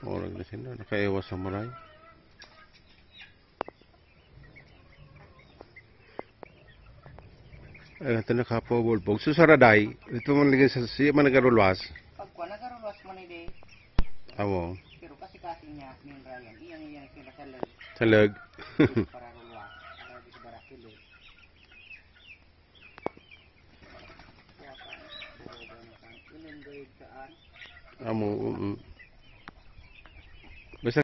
Murag na sila. Nakaiwas sa maray. Ay, ito nakapawulpog. Susaraday. Ito man ligay sa siya man nagarulwas. Pagkuha nagarulwas man ide. Awo. Pero kasi niya, min Ryan, iyang kinakalag. Talag. Para rulwas. Para di barakilo. Kuha ka. Buhogan na kan. Ilan gayud saan? Amo.